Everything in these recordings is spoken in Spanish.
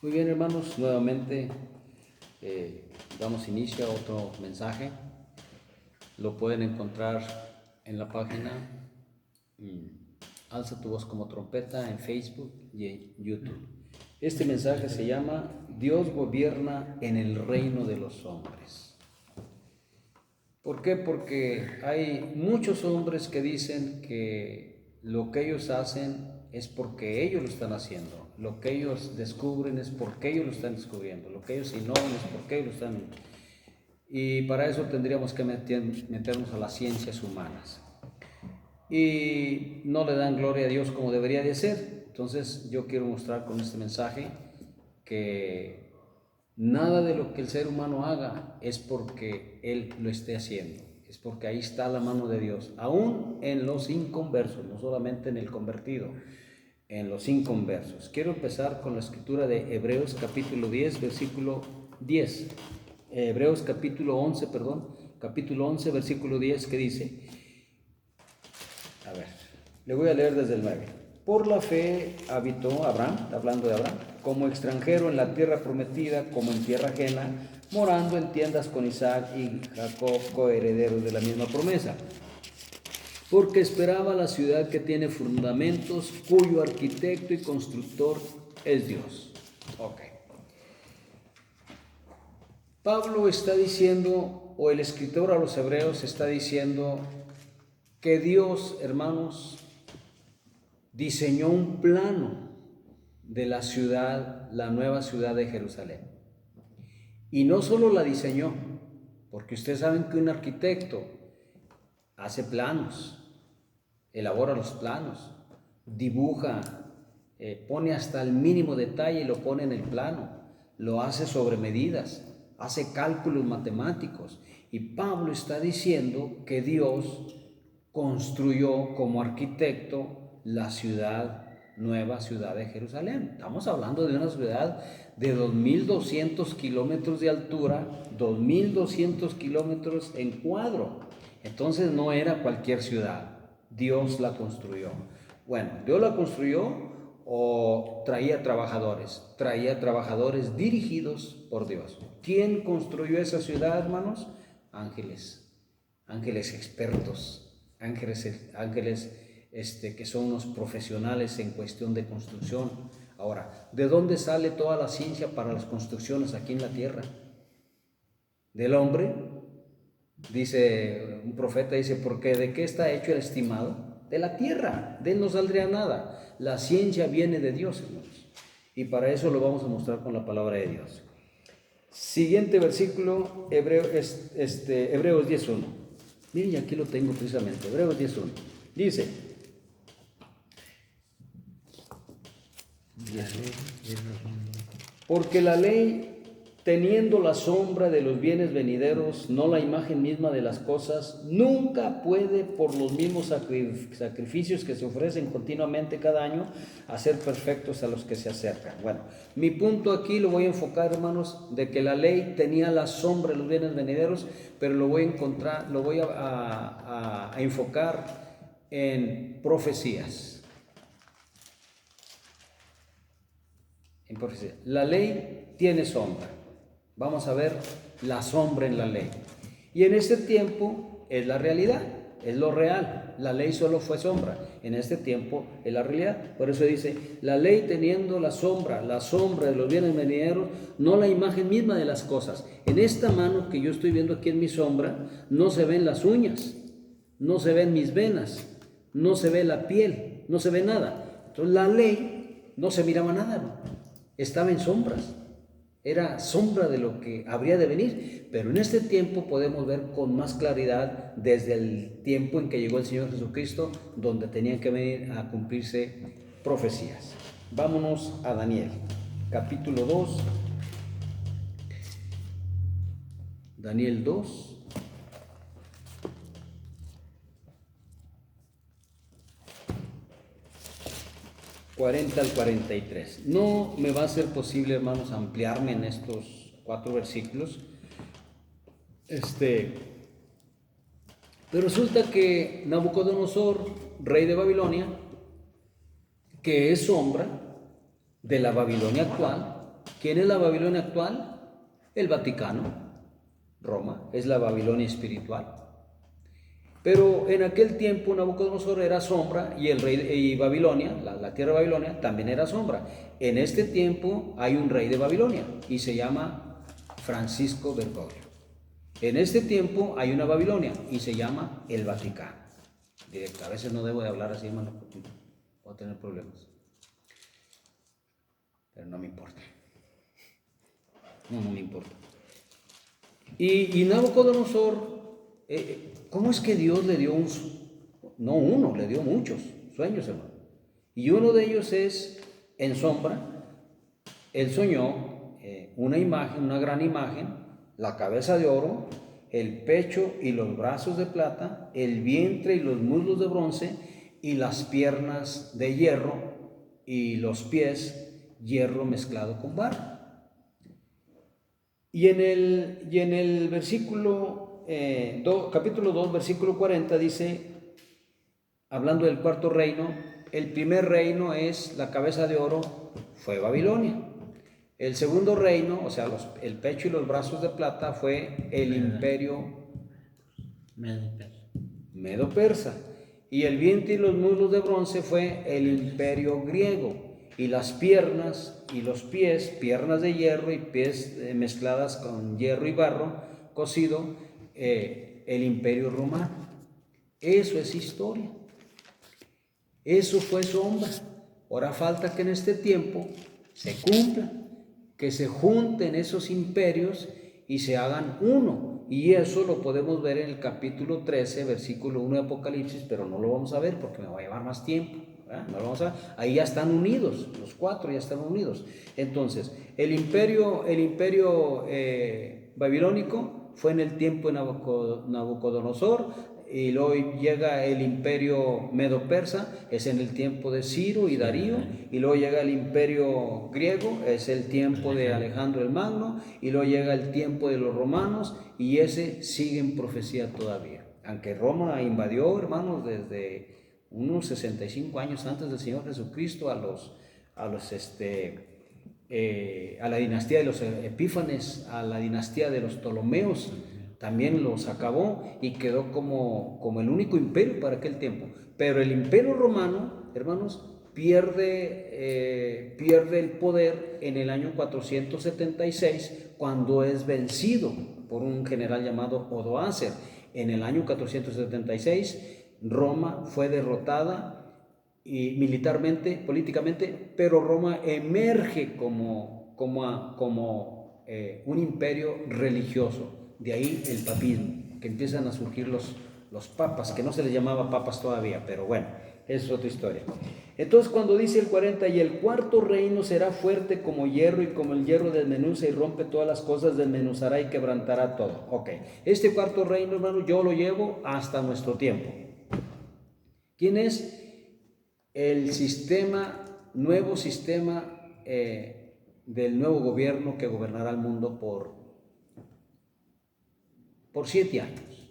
Muy bien, hermanos, nuevamente damos inicio a otro mensaje. Lo pueden encontrar en la página Alza tu voz como trompeta en Facebook y en YouTube. Este mensaje se llama Dios gobierna en el reino de los hombres. ¿Por qué? Porque hay muchos hombres que dicen que lo que ellos hacen es porque ellos lo están haciendo. Lo que ellos descubren es porque ellos lo están descubriendo. Lo que ellos innovan es porque ellos lo están. Y para eso tendríamos que meternos a las ciencias humanas. Y no le dan gloria a Dios como debería de ser. Entonces yo quiero mostrar con este mensaje que nada de lo que el ser humano haga es porque él lo esté haciendo, es porque ahí está la mano de Dios, aún en los inconversos, no solamente en el convertido, en los inconversos. Quiero empezar con la escritura de Hebreos capítulo 10, versículo 10. Hebreos capítulo 11, capítulo 11, versículo 10, que dice, a ver, le voy a leer desde el 9. Por la fe habitó Abraham, está hablando de Abraham, como extranjero en la tierra prometida, como en tierra ajena, morando en tiendas con Isaac y Jacob, coherederos de la misma promesa. Porque esperaba la ciudad que tiene fundamentos, cuyo arquitecto y constructor es Dios. Ok. Pablo está diciendo, o el escritor a los hebreos está diciendo, que Dios, hermanos, diseñó un plano de la ciudad, la nueva ciudad de Jerusalén. Y no solo la diseñó, porque ustedes saben que un arquitecto hace planos, elabora los planos, dibuja, pone hasta el mínimo detalle y lo pone en el plano, lo hace sobre medidas, hace cálculos matemáticos. Y Pablo está diciendo que Dios construyó como arquitecto la nueva ciudad de Jerusalén. Estamos hablando de una ciudad de 2,200 kilómetros de altura, 2,200 kilómetros en cuadro. Entonces no era cualquier ciudad, Dios la construyó. Bueno, Dios la construyó o traía trabajadores dirigidos por Dios. ¿Quién construyó esa ciudad, hermanos? Ángeles expertos, ángeles que son unos profesionales en cuestión de construcción. Ahora, ¿de dónde sale toda la ciencia para las construcciones aquí en la tierra? ¿Del hombre? Dice un profeta, dice, porque ¿de qué está hecho el estimado? De la tierra, de él no saldría nada. La ciencia viene de Dios, hermanos, y para eso lo vamos a mostrar con la palabra de Dios. Siguiente versículo, Hebreos 10.1. Miren, aquí lo tengo precisamente, Hebreos 10.1. Dice, porque la ley, teniendo la sombra de los bienes venideros, no la imagen misma de las cosas, nunca puede, por los mismos sacrificios que se ofrecen continuamente cada año, hacer perfectos a los que se acercan. Bueno, mi punto aquí lo voy a enfocar, hermanos, de que la ley tenía la sombra de los bienes venideros, pero lo voy a enfocar en profecías. En profecía. La ley tiene sombra. Vamos a ver la sombra en la ley. Y en este tiempo es la realidad, es lo real. La ley solo fue sombra. En este tiempo es la realidad. Por eso dice, la ley teniendo la sombra de los bienes venideros, no la imagen misma de las cosas. En esta mano que yo estoy viendo aquí en mi sombra, no se ven las uñas, no se ven mis venas, no se ve la piel, no se ve nada. Entonces la ley no se miraba nada, ¿no? Estaba en sombras, era sombra de lo que habría de venir, pero en este tiempo podemos ver con más claridad desde el tiempo en que llegó el Señor Jesucristo, donde tenían que venir a cumplirse profecías. Vámonos a Daniel, capítulo 2, Daniel 2. 40 al 43. No me va a ser posible, hermanos, ampliarme en estos 4 versículos. Pero resulta que Nabucodonosor, rey de Babilonia, que es sombra de la Babilonia actual, ¿Quién es la Babilonia actual? El Vaticano, Roma, es la Babilonia espiritual. Pero en aquel tiempo Nabucodonosor era sombra y el rey y Babilonia, la tierra de Babilonia, también era sombra. En este tiempo hay un rey de Babilonia y se llama Francisco Bergoglio. En este tiempo hay una Babilonia y se llama el Vaticano. Directo, a veces no debo de hablar así, hermano, porque voy a tener problemas. Pero no me importa. No me importa. Y Nabucodonosor, ¿cómo es que Dios le dio no uno, le dio muchos sueños, hermano? Y uno de ellos es en sombra. Él soñó una imagen, una gran imagen, la cabeza de oro, el pecho y los brazos de plata, el vientre y los muslos de bronce y las piernas de hierro y los pies hierro mezclado con barro. Y en el versículo, capítulo 2, versículo 40 dice, hablando del cuarto reino, el primer reino es la cabeza de oro, fue Babilonia. El segundo reino, o sea, el pecho y los brazos de plata, fue el imperio Medo-Persa. Y el vientre y los muslos de bronce fue el imperio griego. Y las piernas y los pies, piernas de hierro y pies mezcladas con hierro y barro cocido, el imperio romano. Eso es historia. Eso fue sombra. Ahora falta que en este tiempo se cumpla, que se junten esos imperios y se hagan uno. Y eso lo podemos ver en el capítulo 13, versículo 1 de Apocalipsis, pero no lo vamos a ver porque me va a llevar más tiempo. No lo vamos a ver. Ahí ya están unidos, los cuatro ya están unidos. Entonces, el imperio babilónico fue en el tiempo de Nabucodonosor, y luego llega el imperio medo-persa, es en el tiempo de Ciro y Darío, y luego llega el imperio griego, es el tiempo de Alejandro el Magno, y luego llega el tiempo de los romanos, y ese sigue en profecía todavía. Aunque Roma invadió, hermanos, desde unos 65 años antes del Señor Jesucristo a la dinastía de los Epífanes, a la dinastía de los Ptolomeos, también los acabó y quedó como el único imperio para aquel tiempo. Pero el imperio romano, hermanos, pierde el poder en el año 476 cuando es vencido por un general llamado Odoacer. En el año 476 Roma fue derrotada y militarmente, políticamente, pero Roma emerge como un imperio religioso. De ahí el papismo, que empiezan a surgir los papas, que no se les llamaba papas todavía, pero bueno, esa es otra historia. Entonces cuando dice el 40, y el cuarto reino será fuerte como hierro, y como el hierro desmenuza y rompe todas las cosas, desmenuzará y quebrantará todo. Ok, este cuarto reino, hermano, yo lo llevo hasta nuestro tiempo. ¿Quién es? El nuevo sistema del nuevo gobierno que gobernará el mundo por 7 años.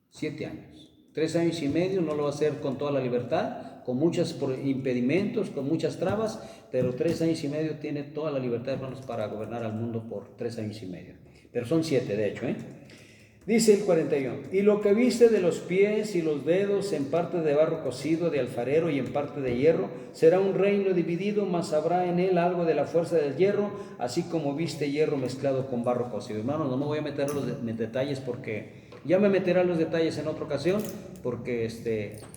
7 años. 3 años y medio no lo va a hacer con toda la libertad, con muchos impedimentos, con muchas trabas, pero 3 años y medio tiene toda la libertad, hermanos, para gobernar al mundo por 3 años y medio. Pero son 7, de hecho, Dice el 41, y lo que viste de los pies y los dedos, en parte de barro cocido de alfarero y en parte de hierro, será un reino dividido, mas habrá en él algo de la fuerza del hierro, así como viste hierro mezclado con barro cocido. Hermanos, no me voy a meter a los detalles porque ya me meteré a los detalles en otra ocasión, porque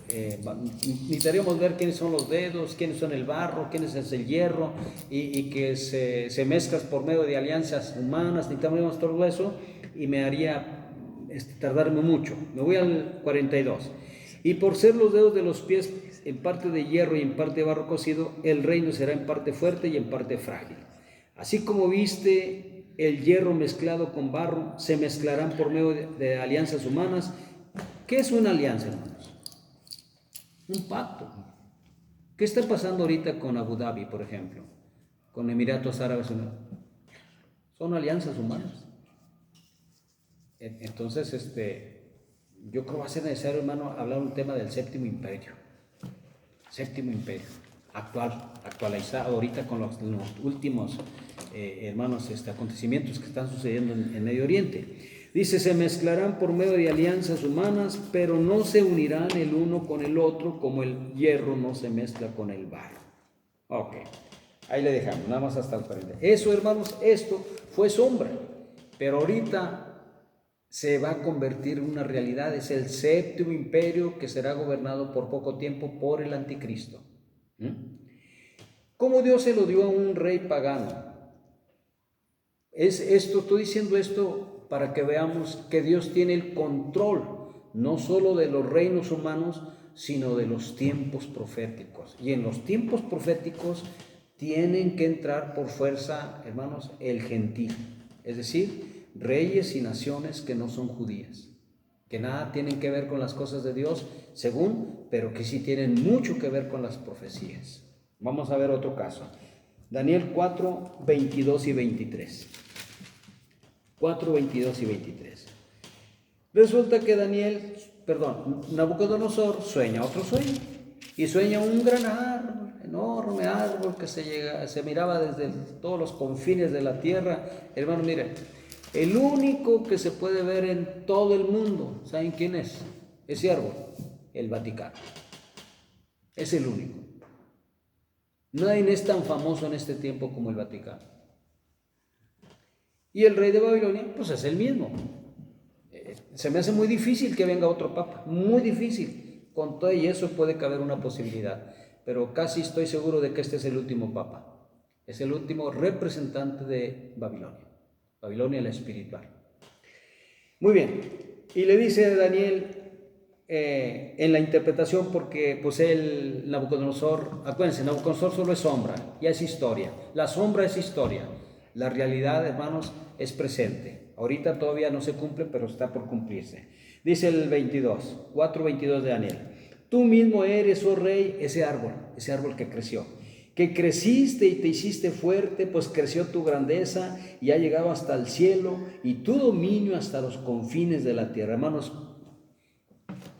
necesitaríamos ver quiénes son los dedos, quiénes son el barro, quiénes es el hierro, y que se mezclan por medio de alianzas humanas. Necesitamos todo eso y me haría tardarme mucho. Me voy al 42. Y por ser los dedos de los pies en parte de hierro y en parte de barro cocido, el reino será en parte fuerte y en parte frágil. Así como viste el hierro mezclado con barro, se mezclarán por medio de alianzas humanas. ¿Qué es una alianza, hermanos? Un pacto. ¿Qué está pasando ahorita con Abu Dhabi, por ejemplo? Con Emiratos Árabes Unidos. Son alianzas humanas. Entonces, yo creo que va a ser necesario, hermano, hablar un tema del séptimo imperio. Séptimo imperio. actualizado ahorita con los últimos, hermanos, acontecimientos que están sucediendo en Medio Oriente. Dice, se mezclarán por medio de alianzas humanas, pero no se unirán el uno con el otro como el hierro no se mezcla con el barro. Ok, ahí le dejamos, nada más hasta el paréntesis. Eso, hermanos, esto fue sombra, pero ahorita se va a convertir en una realidad. Es el séptimo imperio que será gobernado por poco tiempo por el anticristo. ¿Cómo Dios se lo dio a un rey pagano? Estoy diciendo esto para que veamos que Dios tiene el control, no solo de los reinos humanos, sino de los tiempos proféticos. Y en los tiempos proféticos tienen que entrar por fuerza, hermanos, el gentil, es decir, reyes y naciones que no son judías, que nada tienen que ver con las cosas de Dios, según, pero que sí tienen mucho que ver con las profecías. Vamos a ver otro caso. Daniel 4, 22 y 23. 4, 22 y 23. Resulta que Nabucodonosor sueña otro sueño y sueña un gran árbol, enorme árbol que se miraba desde todos los confines de la tierra. Hermano, miren, el único que se puede ver en todo el mundo, ¿saben quién es? Ese árbol, el Vaticano. Es el único. Nadie es tan famoso en este tiempo como el Vaticano. Y el rey de Babilonia, pues es el mismo. Se me hace muy difícil que venga otro papa, muy difícil. Con todo y eso puede caber una posibilidad, pero casi estoy seguro de que este es el último papa. Es el último representante de Babilonia, Babilonia la espiritual. Muy bien, y le dice Daniel en la interpretación, porque pues Nabucodonosor, acuérdense, Nabucodonosor solo es sombra, ya es historia. La sombra es historia. La realidad, hermanos, es presente. Ahorita todavía no se cumple, pero está por cumplirse. Dice el 4:22 de Daniel. Tú mismo eres, oh rey, ese árbol que creció. Que creciste y te hiciste fuerte, pues creció tu grandeza y ha llegado hasta el cielo y tu dominio hasta los confines de la tierra. Hermanos,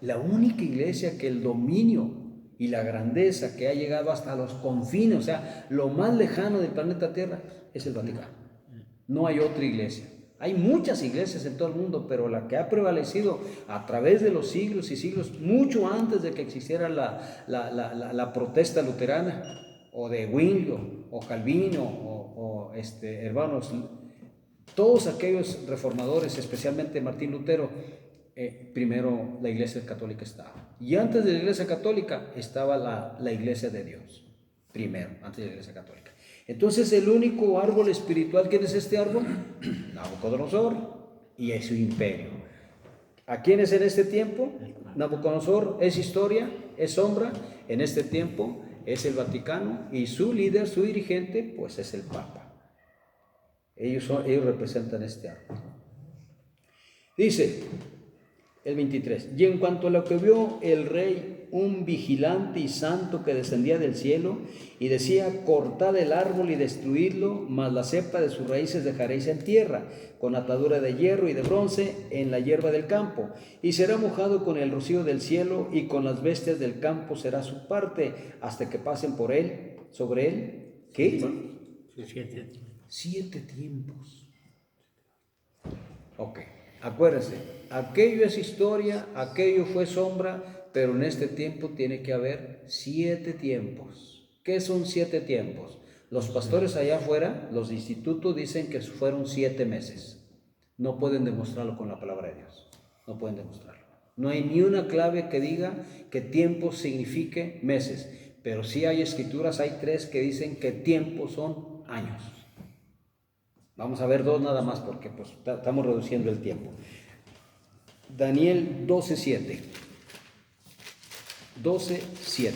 la única iglesia que el dominio y la grandeza que ha llegado hasta los confines, o sea, lo más lejano del planeta Tierra, es el Vaticano. No hay otra iglesia. Hay muchas iglesias en todo el mundo, pero la que ha prevalecido a través de los siglos y siglos, mucho antes de que existiera la protesta luterana, o de Zwinglio, o Calvino, hermanos, todos aquellos reformadores, especialmente Martín Lutero, primero la iglesia católica estaba. Y antes de la iglesia católica estaba la iglesia de Dios. Primero, antes de la iglesia católica. Entonces el único árbol espiritual, ¿quién es este árbol? Nabucodonosor y es su imperio. ¿A quién es en este tiempo? Nabucodonosor es historia, es sombra. En este tiempo es el Vaticano y su líder, su dirigente, pues es el Papa. Ellos representan este árbol. Dice el 23, y en cuanto a lo que vio el rey, un vigilante y santo que descendía del cielo y decía, cortad el árbol y destruidlo, mas la cepa de sus raíces dejaréis en tierra, con atadura de hierro y de bronce en la hierba del campo, y será mojado con el rocío del cielo, y con las bestias del campo será su parte, hasta que pasen por él, sobre él, ¿qué? 7 tiempos. Ok. Acuérdense, aquello es historia, aquello fue sombra, pero en este tiempo tiene que haber 7 tiempos. ¿Qué son 7 tiempos? Los pastores allá afuera, los de instituto, dicen que fueron 7 meses. No pueden demostrarlo con la palabra de Dios. No pueden demostrarlo. No hay ni una clave que diga que tiempo signifique meses, pero sí hay escrituras, hay 3 que dicen que tiempo son años. Vamos a ver 2 nada más porque pues, estamos reduciendo el tiempo. Daniel 12:7. 12:7.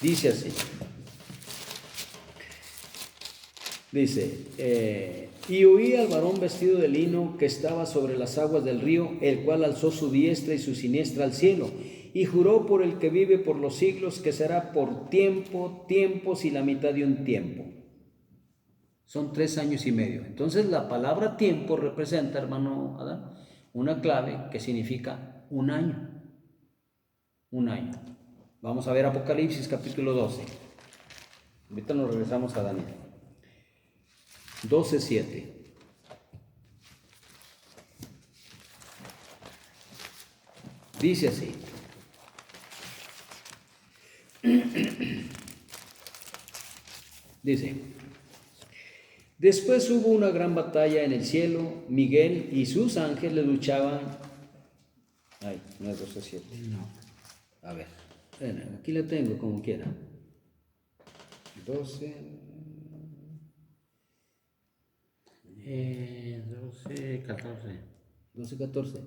Dice así. Dice, y oí al varón vestido de lino que estaba sobre las aguas del río, el cual alzó su diestra y su siniestra al cielo, y juró por el que vive por los siglos que será por tiempo, tiempos y la mitad de un tiempo. Son 3 años y medio. Entonces la palabra tiempo representa, hermano Adán, una clave que significa un año. Un año. Vamos a ver Apocalipsis capítulo 12. Ahorita nos regresamos a Daniel. 12:7. Dice así. Dice: después hubo una gran batalla en el cielo. Miguel y sus ángeles luchaban. Ay, no es 12:7. No. A ver, aquí la tengo como quiera. 12. 12, 14. 12:14.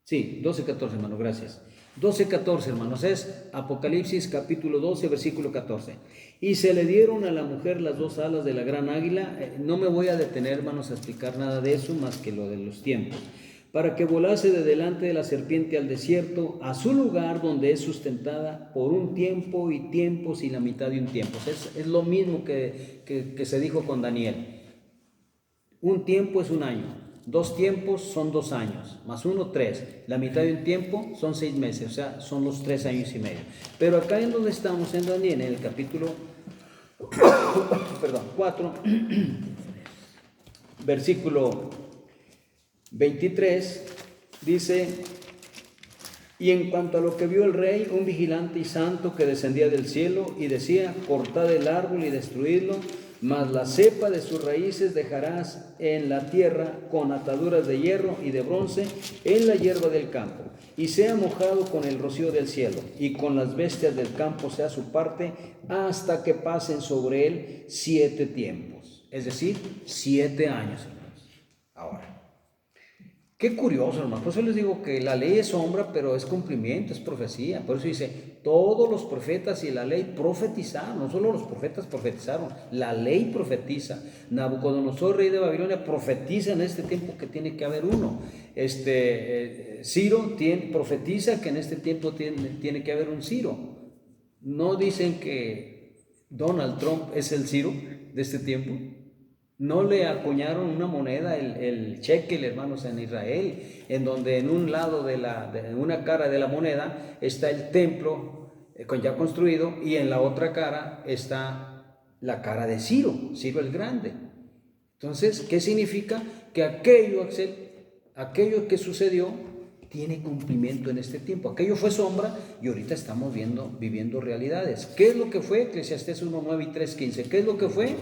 Sí, 12:14, hermano, gracias. 12:14, hermanos, es Apocalipsis capítulo 12, versículo 14. Y se le dieron a la mujer las dos alas de la gran águila. No me voy a detener, hermanos, a explicar nada de eso más que lo de los tiempos. Para que volase de delante de la serpiente al desierto, a su lugar donde es sustentada por un tiempo y tiempos y la mitad de un tiempo. Es lo mismo que se dijo con Daniel. Un tiempo es un año. 2 tiempos son 2 años, más 1, 3. La mitad de un tiempo son 6 meses, o sea, son los 3 años y medio. Pero acá en donde estamos, en Daniel, en el capítulo 4, versículo 23, dice: y en cuanto a lo que vio el rey, un vigilante y santo que descendía del cielo y decía: cortad el árbol y destruidlo, mas la cepa de sus raíces dejarás en la tierra con ataduras de hierro y de bronce en la hierba del campo, y sea mojado con el rocío del cielo, y con las bestias del campo sea su parte, hasta que pasen sobre él 7 tiempos, es decir, 7 años, hermanos. Ahora, qué curioso, hermano. Por eso les digo que la ley es sombra, pero es cumplimiento, es profecía. Por eso dice: todos los profetas y la ley profetizaron. No solo los profetas profetizaron, la ley profetiza. Nabucodonosor, rey de Babilonia, profetiza en este tiempo que tiene que haber uno. Ciro profetiza que en este tiempo tiene que haber un Ciro. No dicen que Donald Trump es el Ciro de este tiempo. No le acuñaron una moneda, el shekel, hermanos, en Israel, en donde en un lado de una cara de la moneda está el templo ya construido, y en la otra cara está la cara de Ciro el Grande. Entonces, ¿qué significa? Que aquello que sucedió tiene cumplimiento en este tiempo. Aquello fue sombra y ahorita estamos viviendo realidades. ¿Qué es lo que fue? Eclesiastés 1:9 y 3:15. ¿Qué es lo que fue?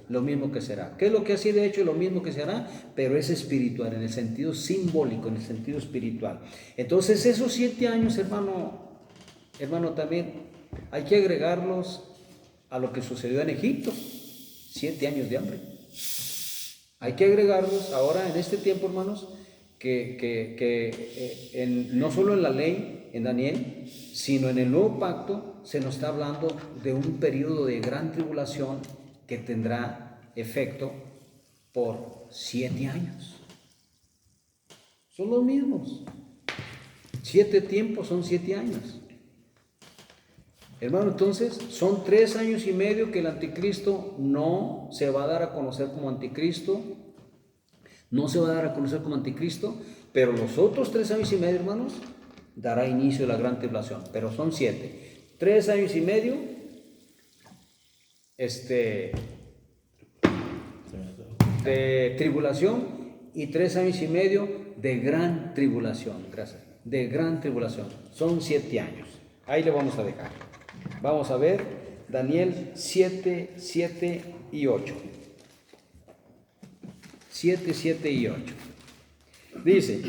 Lo mismo que será. ¿Qué es lo que ha sido hecho? Lo mismo que será, pero es espiritual, en el sentido simbólico, en el sentido espiritual. Entonces, esos 7 años, hermano, también hay que agregarlos a lo que sucedió en Egipto. 7 años de hambre. Hay que agregarlos ahora en este tiempo, hermanos, no solo en la ley, en Daniel, sino en el nuevo pacto, se nos está hablando de un periodo de gran tribulación que tendrá efecto por 7 años. Son los mismos. 7 tiempos son 7 años. Hermano, entonces son 3 años y medio que el anticristo no se va a dar a conocer como anticristo. No se va a dar a conocer como anticristo, pero los otros 3 años y medio, hermanos, dará inicio a la gran tribulación, pero son 7. 3 años y medio, de tribulación, y 3 años y medio de gran tribulación. Gracias. De gran tribulación. Son 7 años. Ahí le vamos a dejar. Vamos a ver Daniel 7, 7 y 8. 7, 7 y 8. Dice: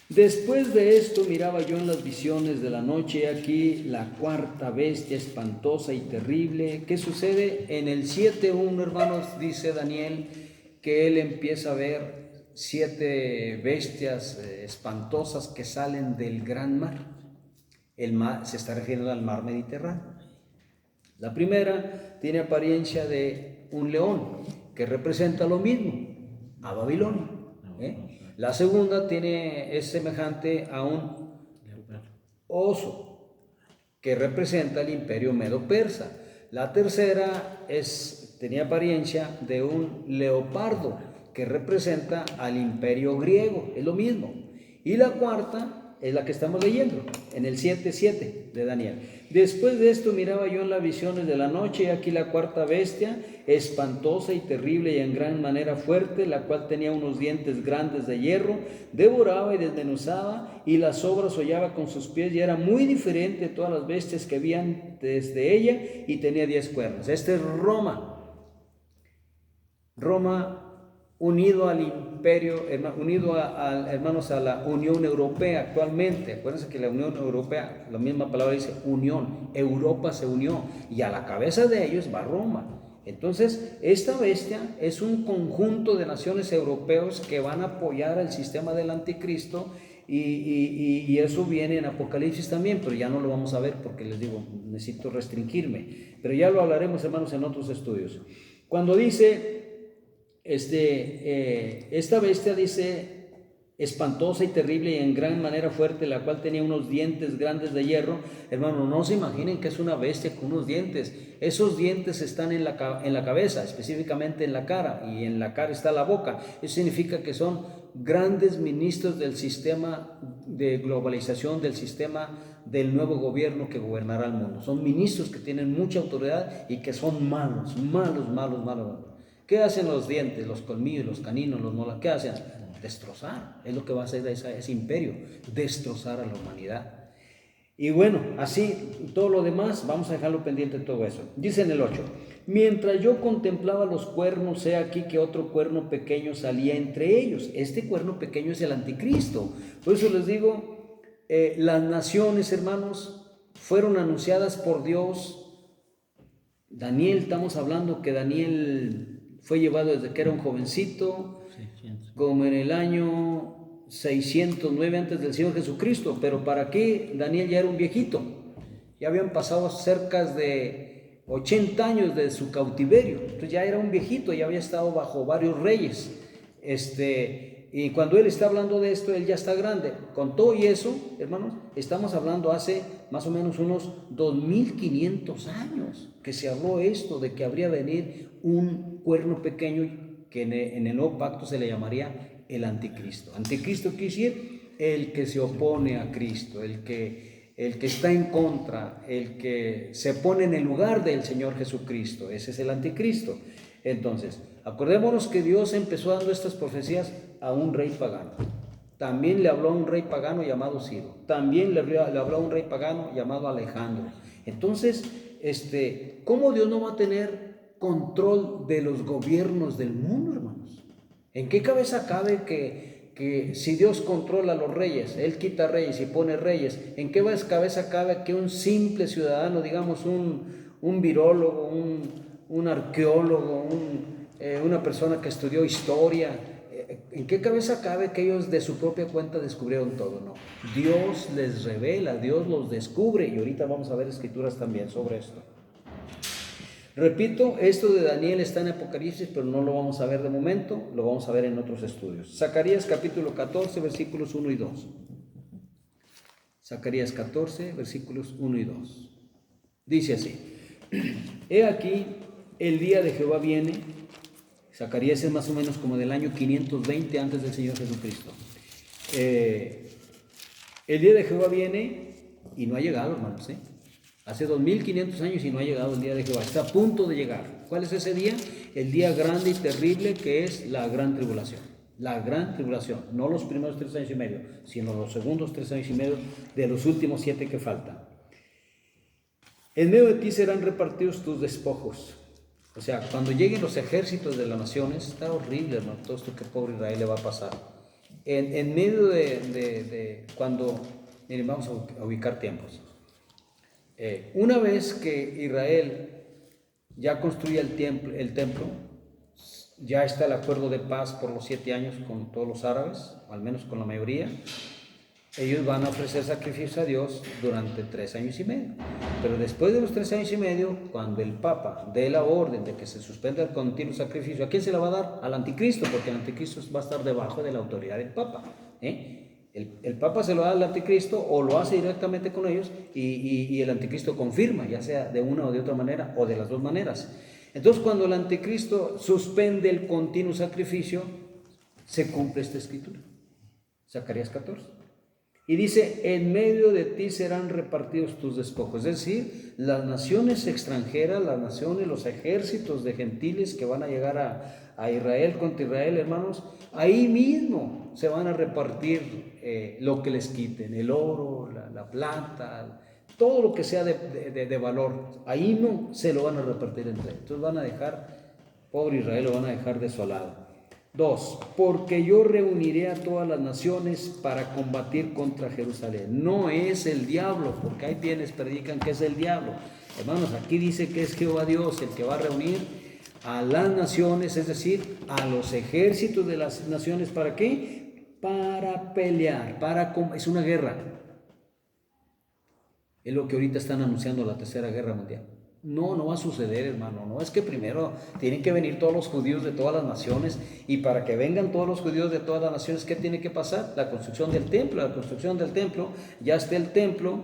después de esto miraba yo en las visiones de la noche, y aquí la cuarta bestia espantosa y terrible. ¿Qué sucede? En el 7:1, hermanos, dice Daniel que él empieza a ver 7 bestias espantosas que salen del gran mar. El mar se está refiriendo al mar Mediterráneo. La primera tiene apariencia de un león, que representa lo mismo, a Babilonia. La segunda es semejante a un oso, que representa el imperio medo-persa. La tercera tenía apariencia de un leopardo, que representa al imperio griego, es lo mismo. Y la cuarta es la que estamos leyendo, en el 7:7 de Daniel. Después de esto miraba yo en las visiones de la noche, y aquí la cuarta bestia, espantosa y terrible y en gran manera fuerte, la cual tenía unos dientes grandes de hierro, devoraba y desmenuzaba, y las sobras hollaba con sus pies, y era muy diferente de todas las bestias que habían desde ella, y tenía 10 cuernos. Este es Roma. Roma unido al imperio, unido hermanos, a la Unión Europea actualmente. Acuérdense que la Unión Europea, la misma palabra dice unión, Europa se unió, y a la cabeza de ellos va Roma. Entonces, esta bestia es un conjunto de naciones europeos que van a apoyar el sistema del anticristo, y eso viene en Apocalipsis también, pero ya no lo vamos a ver porque les digo, necesito restringirme, pero ya lo hablaremos, hermanos, en otros estudios. Cuando dice esta bestia, dice espantosa y terrible y en gran manera fuerte, la cual tenía unos dientes grandes de hierro. Hermano, no se imaginen que es una bestia con unos dientes. Esos dientes están en la cabeza, específicamente en la cara, y en la cara está la boca. Eso significa que son grandes ministros del sistema de globalización, del sistema del nuevo gobierno que gobernará el mundo. Son ministros que tienen mucha autoridad y que son malos. ¿Qué hacen los dientes, los colmillos, los caninos, los molares? ¿Qué hacen? Destrozar. Es lo que va a hacer ese imperio, destrozar a la humanidad. Y bueno, así todo lo demás, vamos a dejarlo pendiente de todo eso. Dice en el 8, mientras yo contemplaba los cuernos, he aquí que otro cuerno pequeño salía entre ellos. Este cuerno pequeño es el anticristo. Por eso les digo, las naciones, hermanos, fueron anunciadas por Dios. Daniel, estamos hablando que Daniel fue llevado desde que era un jovencito, 600. como en el año 609 antes del Señor Jesucristo. Pero para qué, Daniel ya era un viejito, ya habían pasado cerca de 80 años de su cautiverio, entonces ya era un viejito, ya había estado bajo varios reyes. Y cuando él está hablando de esto, él ya está grande. Con todo y eso, hermanos, estamos hablando hace más o menos unos 2500 años que se habló esto de que habría venir un cuerno pequeño que en el nuevo pacto se le llamaría el anticristo. Anticristo quiere decir el que se opone a Cristo, el que está en contra, el que se pone en el lugar del Señor Jesucristo. Ese es el anticristo. Entonces, acordémonos que Dios empezó dando estas profecías a un rey pagano. También le habló a un rey pagano llamado Ciro. También le habló a un rey pagano llamado Alejandro. Entonces, ¿cómo Dios no va a tener control de los gobiernos del mundo, hermanos? ¿En qué cabeza cabe que si Dios controla a los reyes, Él quita reyes y pone reyes? ¿En qué cabeza cabe que un simple ciudadano, digamos un virólogo, un arqueólogo, una persona que estudió historia, en qué cabeza cabe que ellos de su propia cuenta descubrieron todo? No, Dios les revela, Dios los descubre, y ahorita vamos a ver escrituras también sobre esto. Repito, esto de Daniel está en Apocalipsis, pero no lo vamos a ver de momento, lo vamos a ver en otros estudios. Zacarías capítulo 14, versículos 1 y 2. Zacarías 14, versículos 1 y 2. Dice así: he aquí, el día de Jehová viene. Zacarías es más o menos como del año 520 antes del Señor Jesucristo. El día de Jehová viene y no ha llegado, hermanos, Hace 2500 años y no ha llegado el día de Jehová. Está a punto de llegar. ¿Cuál es ese día? El día grande y terrible, que es la gran tribulación. La gran tribulación. No los primeros 3 años y medio, sino los segundos 3 años y medio de los últimos 7 que faltan. En medio de ti serán repartidos tus despojos. O sea, cuando lleguen los ejércitos de las naciones, está horrible, hermano, todo esto que pobre Israel le va a pasar. En medio de cuando, miren, vamos a ubicar tiempos. Una vez que Israel ya construye el templo, ya está el acuerdo de paz por los 7 años con todos los árabes, al menos con la mayoría. Ellos van a ofrecer sacrificio a Dios durante 3 años y medio. Pero después de los 3 años y medio, cuando el Papa dé la orden de que se suspenda el continuo sacrificio, ¿a quién se la va a dar? Al anticristo, porque el anticristo va a estar debajo de la autoridad del Papa. El Papa se lo da al anticristo o lo hace directamente con ellos, y el anticristo confirma, ya sea de una o de otra manera o de las dos maneras. Entonces, cuando el anticristo suspende el continuo sacrificio, se cumple esta escritura. Zacarías 14. Y dice, en medio de ti serán repartidos tus despojos. Es decir, las naciones extranjeras, las naciones, los ejércitos de gentiles que van a llegar a Israel contra Israel, hermanos, ahí mismo se van a repartir lo que les quiten, el oro, la plata, todo lo que sea de valor. Ahí no se lo van a repartir entre ellos. Entonces van a dejar, pobre Israel, lo van a dejar desolado. 2. Porque yo reuniré a todas las naciones para combatir contra Jerusalén. No es el diablo, porque hay quienes predican que es el diablo. Hermanos, aquí dice que es Jehová Dios el que va a reunir a las naciones, es decir, a los ejércitos de las naciones. ¿Para qué? Para pelear, es una guerra. Es lo que ahorita están anunciando, la tercera guerra mundial. No va a suceder, hermano. No es que primero tienen que venir todos los judíos de todas las naciones, y para que vengan todos los judíos de todas las naciones, ¿qué tiene que pasar? La construcción del templo. La construcción del templo, ya está el templo,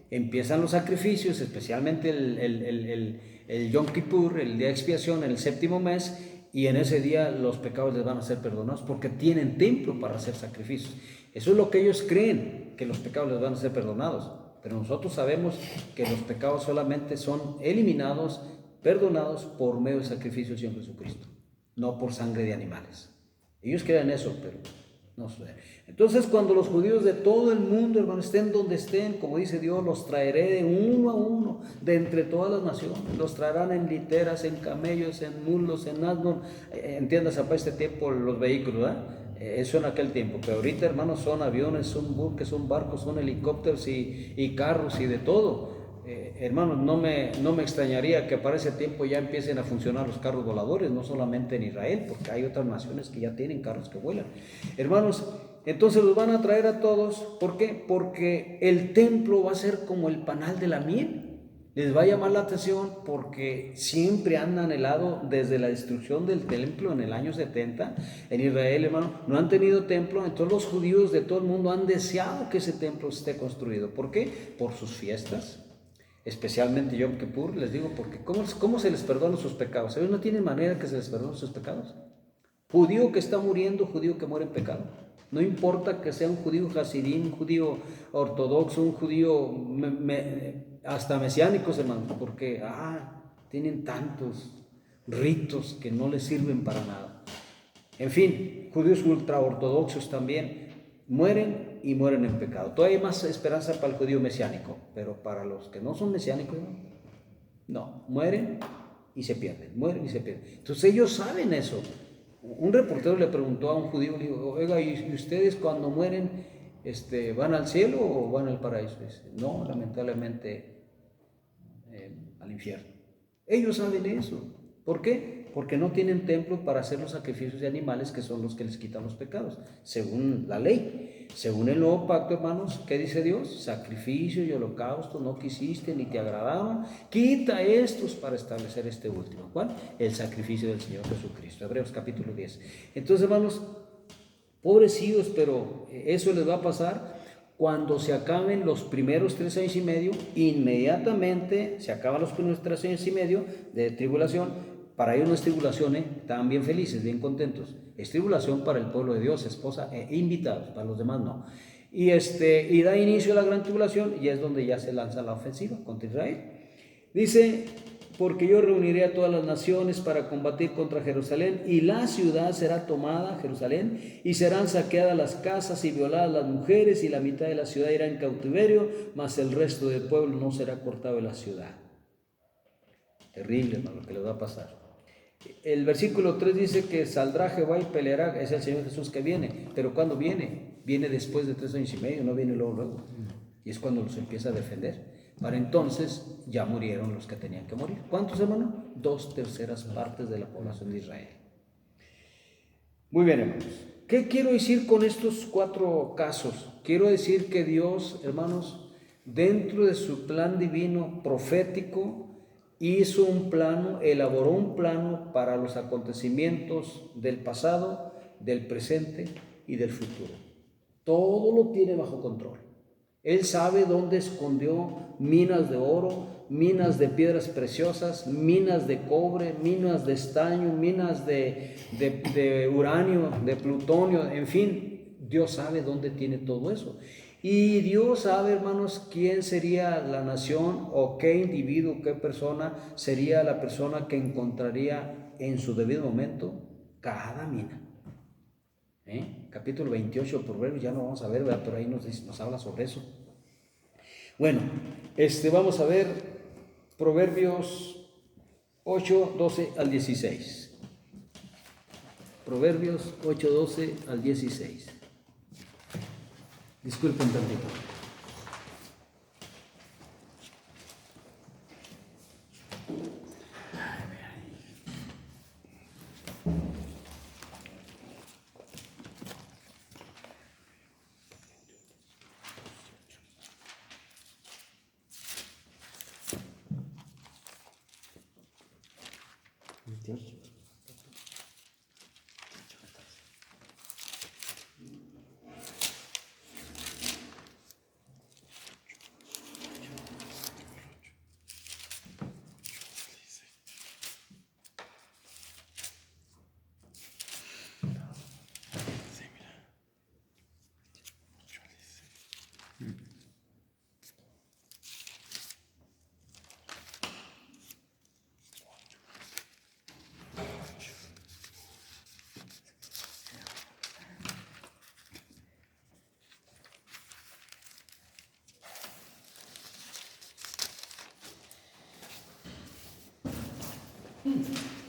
empiezan los sacrificios, especialmente el Yom Kippur, el día de expiación, en el séptimo mes, y en ese día los pecados les van a ser perdonados porque tienen templo para hacer sacrificios. Eso es lo que ellos creen, que los pecados les van a ser perdonados. Pero nosotros sabemos que los pecados solamente son eliminados, perdonados por medio del sacrificio del Señor Jesucristo, no por sangre de animales. Ellos creen eso, pero no sucede. Entonces, cuando los judíos de todo el mundo, hermano, estén donde estén, como dice Dios, los traeré de uno a uno, de entre todas las naciones. Los traerán en literas, en camellos, en mulos, en asnos. Entiéndase, para este tiempo los vehículos, ¿verdad? Eso en aquel tiempo, pero ahorita, hermanos, son aviones, son buques, son barcos, son helicópteros y carros y de todo. Hermanos, no me extrañaría que para ese tiempo ya empiecen a funcionar los carros voladores, no solamente en Israel, porque hay otras naciones que ya tienen carros que vuelan. Hermanos, entonces los van a traer a todos. ¿Por qué? Porque el templo va a ser como el panal de la miel. Les va a llamar la atención porque siempre han anhelado desde la destrucción del templo en el año 70 en Israel, hermano, no han tenido templo. Entonces los judíos de todo el mundo han deseado que ese templo esté construido. ¿Por qué? Por sus fiestas, especialmente Yom Kippur. Les digo, porque ¿cómo se les perdonan sus pecados? Ellos no tienen manera que se les perdonen sus pecados. Judío que está muriendo, judío que muere en pecado. No importa que sea un judío hasidín, un judío ortodoxo, un judío hasta mesiánicos, hermanos, porque tienen tantos ritos que no les sirven para nada. En fin, judíos ultraortodoxos también mueren y mueren en pecado. Todavía hay más esperanza para el judío mesiánico, pero para los que no son mesiánicos, no, mueren y se pierden, mueren y se pierden. Entonces ellos saben eso. Un reportero le preguntó a un judío, le dijo, oiga, ¿y ustedes cuando mueren van al cielo o van al paraíso? Dice, no, lamentablemente al infierno. Ellos saben eso. ¿Por qué? Porque no tienen templo para hacer los sacrificios de animales, que son los que les quitan los pecados, según la ley. Según el nuevo pacto, hermanos, ¿qué dice Dios? Sacrificio y holocausto no quisiste ni te agradaban, quita estos para establecer este último. ¿Cuál? El sacrificio del Señor Jesucristo. Hebreos capítulo 10. Entonces, hermanos, pobrecillos, pero eso les va a pasar cuando se acaben los primeros 3 años y medio. Inmediatamente se acaban los primeros 3 años y medio de tribulación. Para ellos no es tribulación, estaban bien felices, bien contentos. Es tribulación para el pueblo de Dios, esposa e invitados, para los demás no. Y da inicio a la gran tribulación, y es donde ya se lanza la ofensiva contra Israel. Dice, porque yo reuniré a todas las naciones para combatir contra Jerusalén, y la ciudad será tomada, Jerusalén, y serán saqueadas las casas y violadas las mujeres, y la mitad de la ciudad irá en cautiverio, mas el resto del pueblo no será cortado de la ciudad. Terrible, hermano, lo que les va a pasar. El versículo 3 dice que saldrá Jehová y peleará. Es el Señor Jesús que viene. Pero ¿cuándo viene? Viene después de 3 años y medio, no viene luego. Y es cuando los empieza a defender. Para entonces ya murieron los que tenían que morir. ¿Cuántos, hermano? 2/3 partes de la población de Israel. Muy bien, hermanos. ¿Qué quiero decir con estos 4 casos? Quiero decir que Dios, hermanos, dentro de su plan divino profético, hizo un plano, elaboró un plano para los acontecimientos del pasado, del presente y del futuro. Todo lo tiene bajo control. Él sabe dónde escondió minas de oro, minas de piedras preciosas, minas de cobre, minas de estaño, minas de uranio, de plutonio, en fin, Dios sabe dónde tiene todo eso. Y Dios sabe, hermanos, quién sería la nación o qué individuo, qué persona sería la persona que encontraría en su debido momento cada mina. Capítulo 28 de Proverbios, ya no vamos a ver, ¿verdad? Pero ahí nos habla sobre eso. Bueno, vamos a ver Proverbios 8, 12 al 16. Proverbios 8, 12 al 16. Disculpen tantito.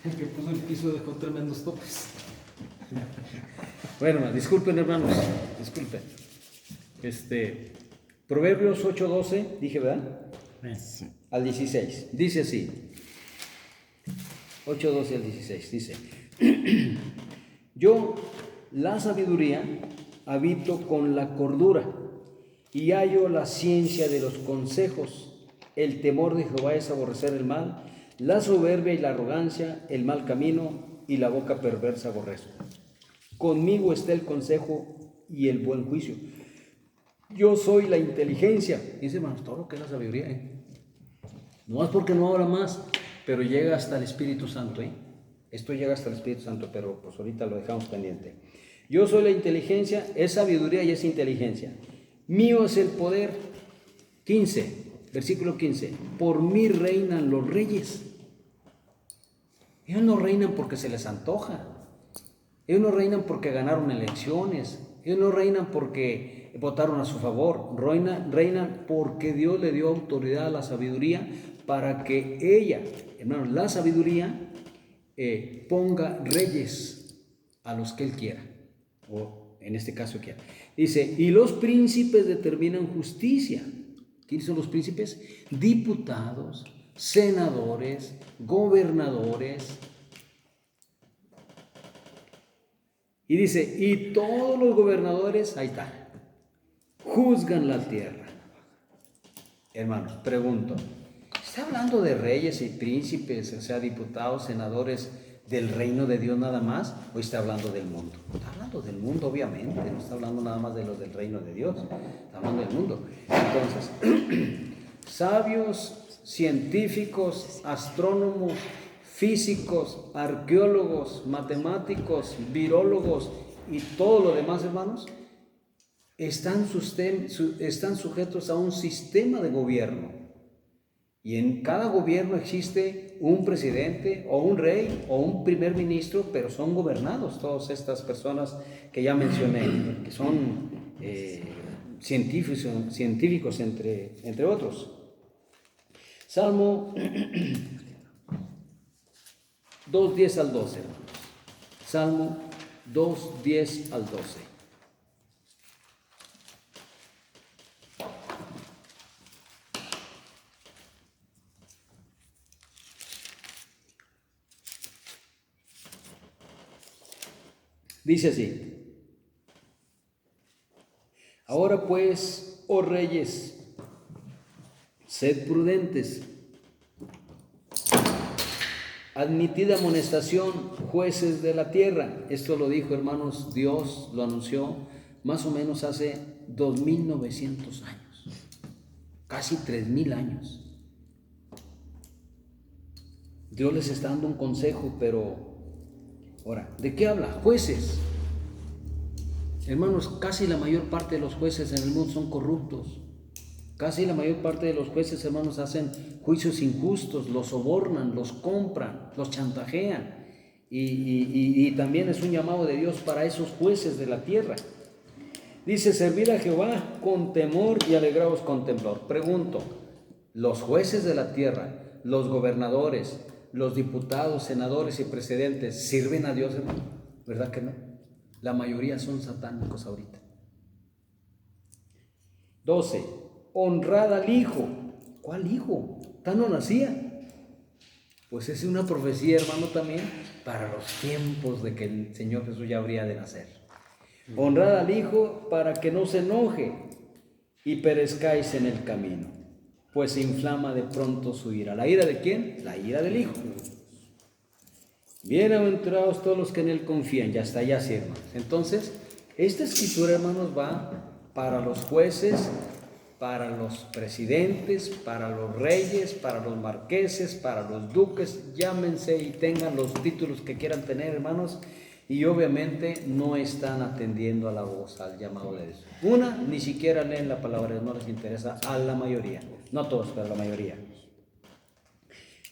El que puso el piso dejó tremendos topes. Bueno, disculpen, hermanos, disculpen. Proverbios 8:12, dije, ¿verdad? Sí. Al 16. Dice así. 8:12 al 16. Dice: Yo, la sabiduría, habito con la cordura y hallo la ciencia de los consejos. El temor de Jehová es aborrecer el mal, la soberbia y la arrogancia, el mal camino y la boca perversa aborrezco. Conmigo está el consejo y el buen juicio. Yo soy la inteligencia. Dice, hermanos, todo lo que es la sabiduría, No es porque no habla más, pero llega hasta el Espíritu Santo, Esto llega hasta el Espíritu Santo, pero pues ahorita lo dejamos pendiente. Yo soy la inteligencia, es sabiduría y es inteligencia. Mío es el poder. 15, versículo 15. Por mí reinan los reyes. Ellos no reinan porque se les antoja. Ellos no reinan porque ganaron elecciones. Ellos no reinan porque votaron a su favor. Reinan porque Dios le dio autoridad a la sabiduría para que ella, hermanos, la sabiduría ponga reyes a los que Él quiera, o en este caso quiera. Dice, y los príncipes determinan justicia. ¿Quiénes son los príncipes? Diputados, senadores, gobernadores. Y dice, y todos los gobernadores, ahí está, juzgan la tierra. Hermanos, pregunto, ¿está hablando de reyes y príncipes, o sea, diputados, senadores del reino de Dios nada más? ¿O está hablando del mundo? Está hablando del mundo, obviamente, no está hablando nada más de los del reino de Dios, está hablando del mundo. Entonces, sabios, científicos, astrónomos, físicos, arqueólogos, matemáticos, virólogos y todo lo demás, hermanos, están sujetos a un sistema de gobierno. Y en cada gobierno existe un presidente o un rey o un primer ministro, pero son gobernados todas estas personas que ya mencioné, que son científicos entre otros. Salmo 2:10 al 12, hermanos. Salmo 2:10 al 12. Dice así: Ahora pues, oh reyes, sed prudentes, admitid amonestación, jueces de la tierra. Esto lo dijo, hermanos, Dios lo anunció más o menos hace 2900 años, casi 3000 años. Dios les está dando un consejo, pero ahora, ¿de qué habla? Jueces. Hermanos, casi la mayor parte de los jueces en el mundo son corruptos. Casi la mayor parte de los jueces, hermanos, hacen juicios injustos, los sobornan, los compran, los chantajean. Y también es un llamado de Dios para esos jueces de la tierra. Dice, servid a Jehová con temor y alegraos con temblor. Pregunto, los jueces de la tierra, los gobernadores, los diputados, senadores y presidentes, ¿sirven a Dios, hermano? ¿Verdad que no? La mayoría son satánicos ahorita. 12. Honrad al Hijo. ¿Cuál Hijo? ¿Tan no nacía? Pues es una profecía, hermano, también para los tiempos de que el Señor Jesús ya habría de nacer. Honrad al Hijo para que no se enoje y perezcáis en el camino, pues se inflama de pronto su ira. ¿La ira de quién? La ira del Hijo. Bienaventurados todos los que en Él confían. Ya está, ya sí, hermanos. Entonces, esta escritura, hermanos, va para los jueces, para los presidentes, para los reyes, para los marqueses, para los duques, llámense y tengan los títulos que quieran tener, hermanos, y obviamente no están atendiendo a la voz, al llamado de Dios. Una, ni siquiera leen la palabra, no les interesa a la mayoría, no a todos, pero a la mayoría.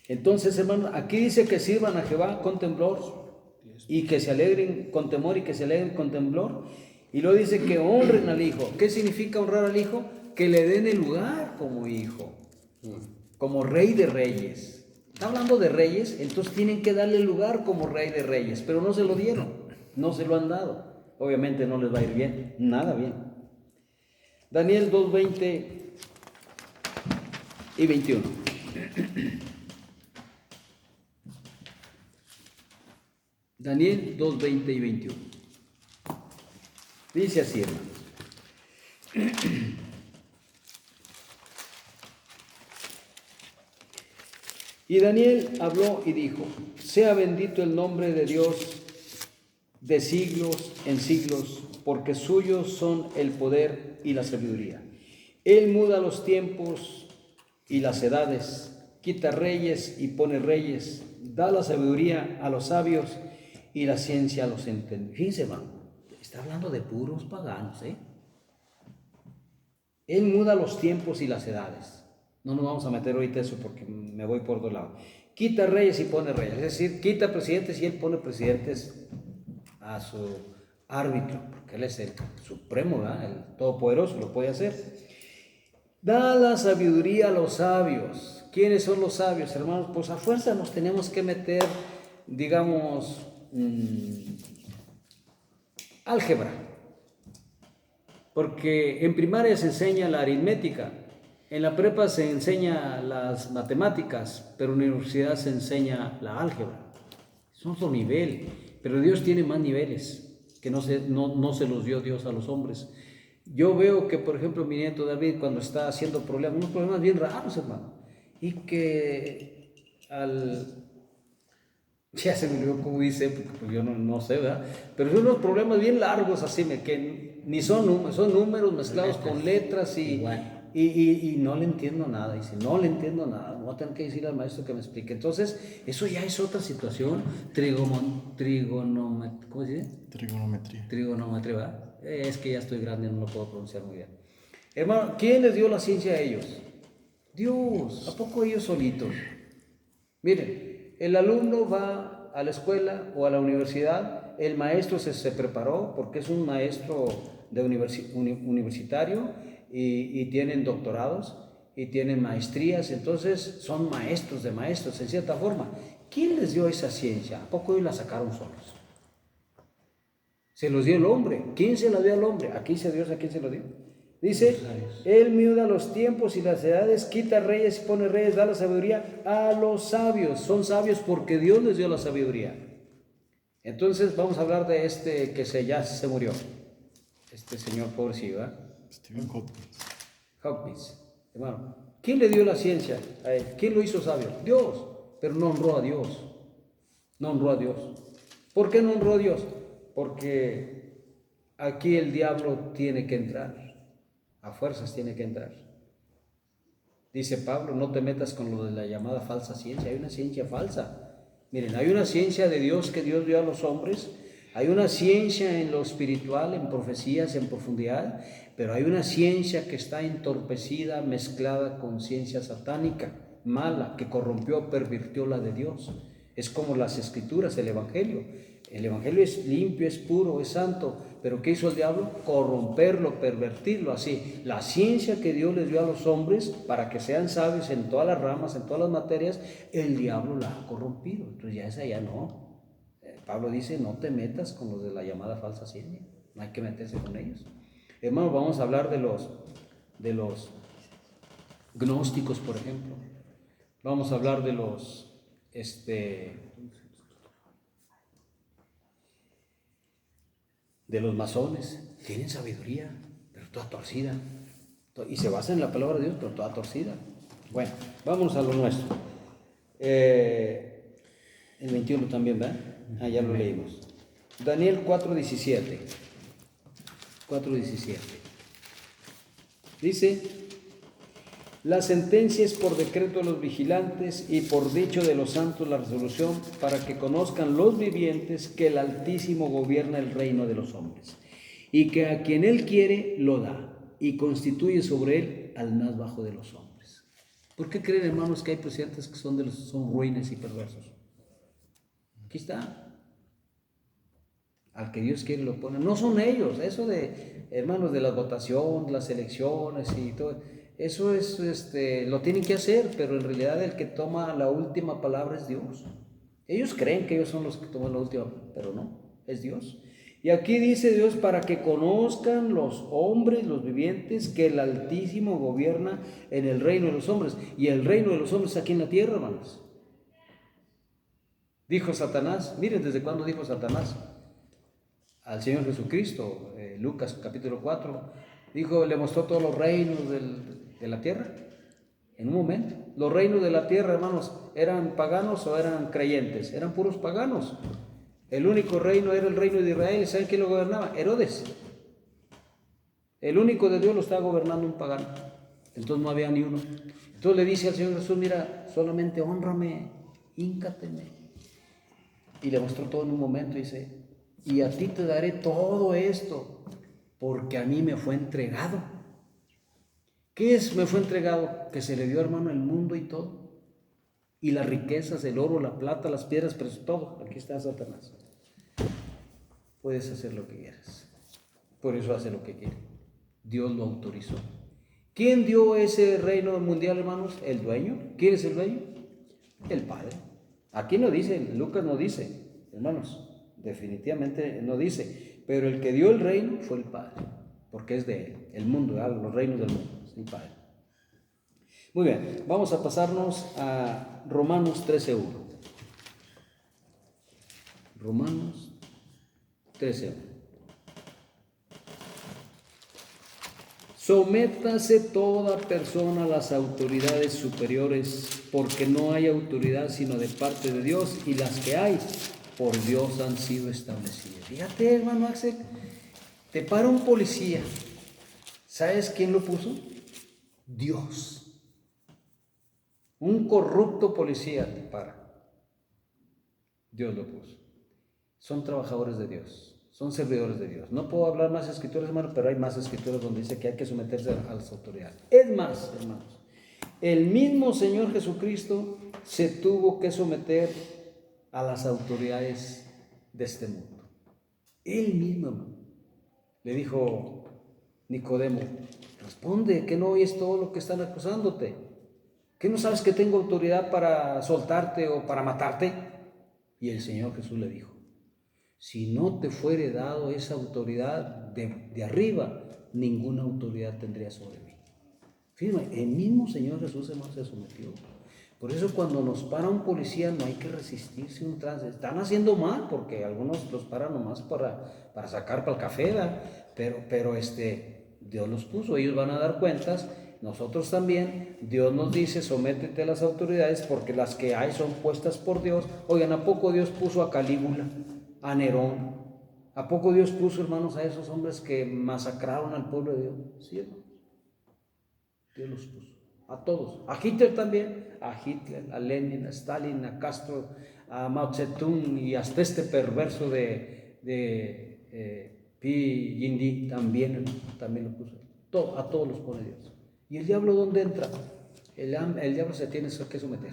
Entonces, hermanos, aquí dice que sirvan a Jehová con temblor y que se alegren con temor y que se alegren con temblor. Y luego dice que honren al Hijo. ¿Qué significa honrar al Hijo? Que le den el lugar como hijo, como rey de reyes. Está hablando de reyes, entonces tienen que darle el lugar como rey de reyes, pero no se lo dieron, no se lo han dado. Obviamente no les va a ir bien, nada bien. Daniel 2, 20 y 21. Daniel 2, 20 y 21. Dice así, hermanos. Y Daniel habló y dijo, sea bendito el nombre de Dios de siglos en siglos, porque suyos son el poder y la sabiduría. Él muda los tiempos y las edades, quita reyes y pone reyes, da la sabiduría a los sabios y la ciencia a los entendidos. Fíjense, hermano, está hablando de puros paganos, ¿eh? Él muda los tiempos y las edades. No nos vamos a meter ahorita eso porque me voy por otro lado. Quita reyes y pone reyes, es decir, quita presidentes y él pone presidentes a su árbitro, porque él es el supremo, ¿verdad? El todopoderoso, lo puede hacer. Da la sabiduría a los sabios. ¿Quiénes son los sabios, hermanos? Pues a fuerza nos tenemos que meter, digamos, álgebra. Porque en primaria se enseña la aritmética, en la prepa se enseña las matemáticas, pero en la universidad se enseña la álgebra. Es otro nivel, pero Dios tiene más niveles que no se los dio Dios a los hombres. Yo veo que, por ejemplo, mi nieto David, cuando está haciendo problemas, unos problemas bien raros, hermano, y que ya se me olvidó cómo dice, porque pues yo no sé, ¿verdad? Pero son unos problemas bien largos, así, que ni son números mezclados con letras y no le entiendo nada. Dice, no le entiendo nada, voy a tener que decirle al maestro que me explique. Entonces, eso ya es otra situación. ¿Cómo se dice? Trigonometría, ¿verdad? Es que ya estoy grande, no lo puedo pronunciar muy bien. Hermano, ¿quién les dio la ciencia a ellos? Dios. ¿A poco ellos solitos? Miren, el alumno va a la escuela o a la universidad, el maestro se preparó porque es un maestro de universitario y tienen doctorados y tienen maestrías, entonces son maestros de maestros en cierta forma. ¿Quién les dio esa ciencia? ¿A poco ellos la sacaron solos? Se los dio el hombre. ¿Quién se la dio al hombre? Aquí dice Dios, ¿a quién se lo dio? Dice, Él muda los tiempos y las edades, quita reyes y pone reyes, da la sabiduría a los sabios. Son sabios porque Dios les dio la sabiduría. Entonces vamos a hablar de este que ya se murió. Este señor pobrecito, ¿verdad? Stephen Hawkins. Hermano, ¿quién le dio la ciencia a él? ¿Quién lo hizo sabio? Dios, pero no honró a Dios. No honró a Dios. ¿Por qué no honró a Dios? Porque aquí el diablo tiene que entrar. A fuerzas tiene que entrar. Dice Pablo, no te metas con lo de la llamada falsa ciencia. Hay una ciencia falsa. Miren, hay una ciencia de Dios que Dios dio a los hombres. Hay una ciencia en lo espiritual, en profecías, en profundidad, pero hay una ciencia que está entorpecida, mezclada con ciencia satánica, mala, que corrompió, pervirtió la de Dios. Es como las escrituras, el Evangelio. El Evangelio es limpio, es puro, es santo, pero ¿qué hizo el diablo? Corromperlo, pervertirlo, así. La ciencia que Dios les dio a los hombres para que sean sabios en todas las ramas, en todas las materias, el diablo la ha corrompido. Entonces ya esa ya no. Pablo dice, no te metas con los de la llamada falsa ciencia, no hay que meterse con ellos. Hermanos, vamos a hablar de los gnósticos, por ejemplo. Vamos a hablar de los masones. Tienen sabiduría, pero toda torcida. Y se basa en la palabra de Dios, pero toda torcida. Bueno, vámonos a lo nuestro. El 21 también, ¿verdad? Ya lo leímos. Daniel 4:17. 4:17. Dice, la sentencia es por decreto de los vigilantes y por dicho de los santos la resolución para que conozcan los vivientes que el Altísimo gobierna el reino de los hombres y que a quien él quiere lo da y constituye sobre él al más bajo de los hombres. ¿Por qué creen, hermanos, que hay presidentes que son ruines y perversos? Aquí está. Al que Dios quiere lo pone. No son ellos. Eso de, hermanos, de la votación, las elecciones y todo, eso es, lo tienen que hacer, pero en realidad el que toma la última palabra es Dios. Ellos creen que ellos son los que toman la última, pero no, es Dios. Y aquí dice Dios, para que conozcan los hombres, los vivientes, que el Altísimo gobierna en el reino de los hombres. Y el reino de los hombres aquí en la tierra, hermanos. Dijo Satanás, miren desde cuándo dijo Satanás al Señor Jesucristo, Lucas capítulo 4, dijo, le mostró todos los reinos de la tierra, en un momento. Los reinos de la tierra, hermanos, ¿eran paganos o eran creyentes? Eran puros paganos. El único reino era el reino de Israel. ¿Saben quién lo gobernaba? Herodes. El único de Dios lo estaba gobernando un pagano. Entonces no había ni uno. Entonces le dice al Señor Jesús, mira, solamente hónrame, híncateme. Y le mostró todo en un momento y dice, y a ti te daré todo esto, porque a mí me fue entregado. ¿Qué es me fue entregado? Que se le dio, hermano, el mundo y todo. Y las riquezas, el oro, la plata, las piedras, pero todo. Aquí está Satanás. Puedes hacer lo que quieras. Por eso hace lo que quiere. Dios lo autorizó. ¿Quién dio ese reino mundial, hermanos? ¿El dueño? ¿Quién es el dueño? El Padre. Aquí no dice, Lucas no dice, hermanos, definitivamente no dice, pero el que dio el reino fue el Padre, porque es de él, el mundo, los reinos del mundo, es el Padre. Muy bien, vamos a pasarnos a Romanos 13:1. Romanos 13:1. Sométase toda persona a las autoridades superiores, porque no hay autoridad sino de parte de Dios, y las que hay por Dios han sido establecidas. Fíjate, hermano Axel, te para un policía. ¿Sabes quién lo puso? Dios. Un corrupto policía te para. Dios lo puso. Son trabajadores de Dios. Son servidores de Dios. No puedo hablar más escrituras, hermano, pero hay más escrituras donde dice que hay que someterse a las autoridades. Es más, hermanos, el mismo Señor Jesucristo se tuvo que someter a las autoridades de este mundo. Él mismo, hermano, le dijo Nicodemo, responde, que no oyes todo lo que están acusándote, que no sabes que tengo autoridad para soltarte o para matarte. Y el Señor Jesús le dijo, si no te fuere dado esa autoridad de arriba, ninguna autoridad tendría sobre mí. Fíjate, el mismo Señor Jesús se sometió. Por eso cuando nos para un policía no hay que resistirse un trance. Están haciendo mal porque algunos los paran nomás para sacar para el café, ¿verdad? Pero Dios los puso, ellos van a dar cuentas. Nosotros también, Dios nos dice, sométete a las autoridades porque las que hay son puestas por Dios. Oigan, ¿a poco Dios puso a Calígula, a Nerón? ¿A poco Dios puso, hermanos, a esos hombres que masacraron al pueblo de Dios? Sí, hermanos. Dios los puso. A todos. A Hitler también. A Hitler, a Lenin, a Stalin, a Castro, a Mao Zedong y hasta este perverso de Pi Yindi también lo puso. A todos los pone Dios. ¿Y el diablo dónde entra? El diablo se tiene que someter.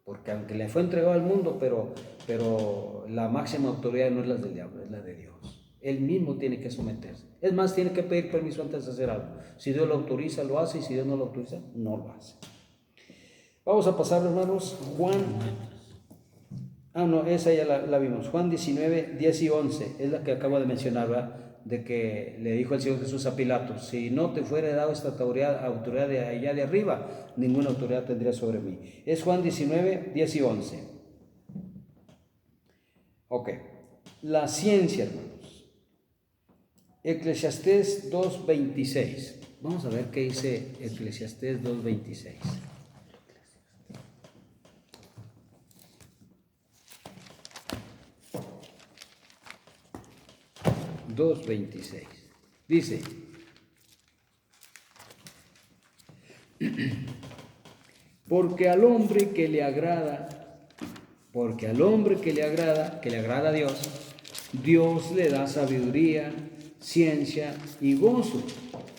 Porque aunque le fue entregado al mundo, pero la máxima autoridad no es la del diablo, es la de Dios. Él mismo tiene que someterse. Es más, tiene que pedir permiso antes de hacer algo. Si Dios lo autoriza, lo hace, y si Dios no lo autoriza, no lo hace. Vamos a pasar, hermanos, esa ya la vimos. Juan 19, 10 y 11, es la que acabo de mencionar, ¿verdad? De que le dijo el Señor Jesús a Pilato: si no te fuera dado esta autoridad de allá de arriba, ninguna autoridad tendría sobre mí. Es Juan 19, 10 y 11. Ok, la ciencia, hermanos. Eclesiastés 2:26. Vamos a ver qué dice Eclesiastés 2:26. 2:26. Dice: porque al hombre que le agrada a Dios, Dios le da sabiduría, ciencia y gozo,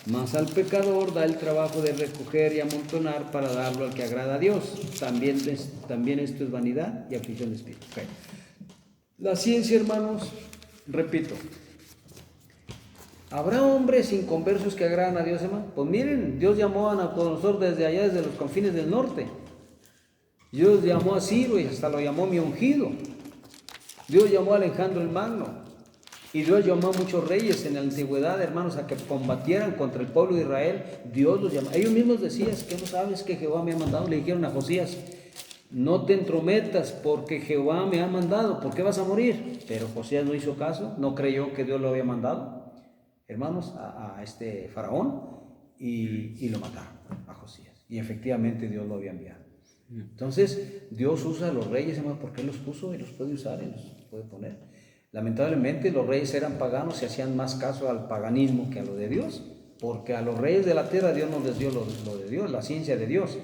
mas al pecador da el trabajo de recoger y amontonar para darlo al que agrada a Dios. También esto es vanidad y aflicción de espíritu. Okay. La ciencia, hermanos, repito, ¿habrá hombres inconversos que agradan a Dios, hermano? Pues miren, Dios llamó a Nabucodonosor desde allá, desde los confines del norte. Dios llamó a Ciro y hasta lo llamó mi ungido. Dios llamó a Alejandro el Magno. Y Dios llamó a muchos reyes en la antigüedad, hermanos, a que combatieran contra el pueblo de Israel. Dios los llamó. Ellos mismos decían: ¿que no sabes que Jehová me ha mandado? Le dijeron a Josías: no te entrometas porque Jehová me ha mandado. ¿Por qué vas a morir? Pero Josías no hizo caso, no creyó que Dios lo había mandado, hermanos, a este faraón, y lo mataron a Josías. Y efectivamente Dios lo había enviado. Entonces Dios usa a los reyes, hermanos, porque Él los puso y los puede usar y los puede poner. Lamentablemente los reyes eran paganos y hacían más caso al paganismo que a lo de Dios, porque a los reyes de la tierra Dios no les dio lo de Dios, la ciencia de Dios.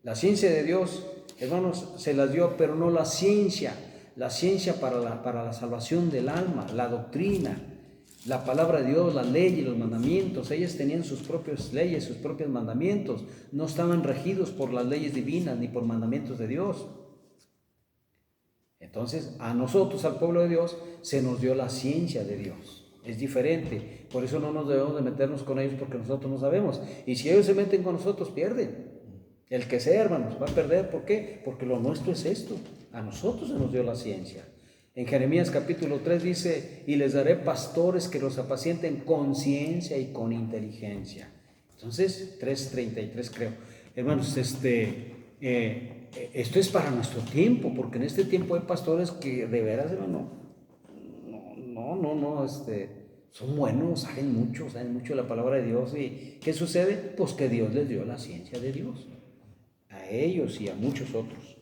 La ciencia de Dios, hermanos, se las dio, pero no la ciencia para la salvación del alma, la doctrina, la palabra de Dios, la ley y los mandamientos. Ellas tenían sus propias leyes, sus propios mandamientos, no estaban regidos por las leyes divinas ni por mandamientos de Dios. Entonces, a nosotros, al pueblo de Dios, se nos dio la ciencia de Dios. Es diferente. Por eso no nos debemos de meternos con ellos, porque nosotros no sabemos. Y si ellos se meten con nosotros, pierden. El que sea, hermanos, va a perder. ¿Por qué? Porque lo nuestro es esto. A nosotros se nos dio la ciencia. En Jeremías capítulo 3 dice: y les daré pastores que los apacienten con ciencia y con inteligencia. Entonces, 3:33 creo. Hermanos, esto es para nuestro tiempo, porque en este tiempo hay pastores que de veras, hermano, son buenos, saben mucho de la palabra de Dios. ¿Y qué sucede? Pues que Dios les dio la ciencia de Dios, a ellos y a muchos otros.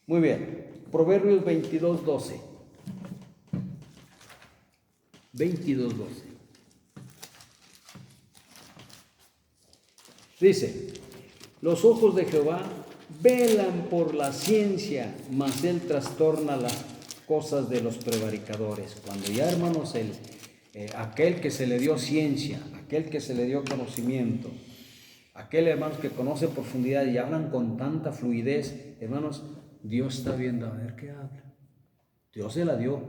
Muy bien, Proverbios 22:12. 22:12. Dice: los ojos de Jehová velan por la ciencia, mas Él trastorna las cosas de los prevaricadores. Cuando ya, hermanos, aquel que se le dio ciencia, aquel que se le dio conocimiento, aquel, hermanos, que conoce profundidad y hablan con tanta fluidez, hermanos, Dios está viendo a ver qué habla. Dios se la dio,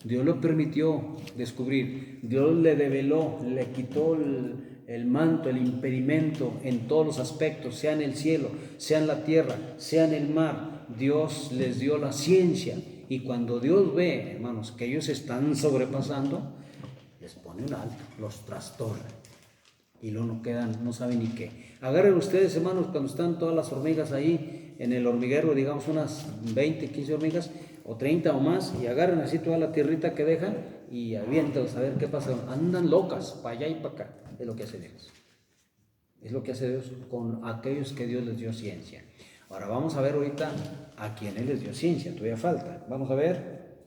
Dios lo permitió descubrir, Dios le develó, le quitó el manto, el impedimento en todos los aspectos, sea en el cielo, sea en la tierra, sea en el mar. Dios les dio la ciencia, y cuando Dios ve, hermanos, que ellos están sobrepasando, les pone un alto, los trastorna y luego no quedan, no saben ni qué. Agarren ustedes, hermanos, cuando están todas las hormigas ahí en el hormiguero, digamos unas 20, 15 hormigas o 30 o más, y agarren así toda la tierrita que dejan y aviéntalos a ver qué pasa. Andan locas para allá y para acá. Es lo que hace Dios. Es lo que hace Dios con aquellos que Dios les dio ciencia. Ahora vamos a ver ahorita a quienes les dio ciencia, todavía falta. Vamos a ver.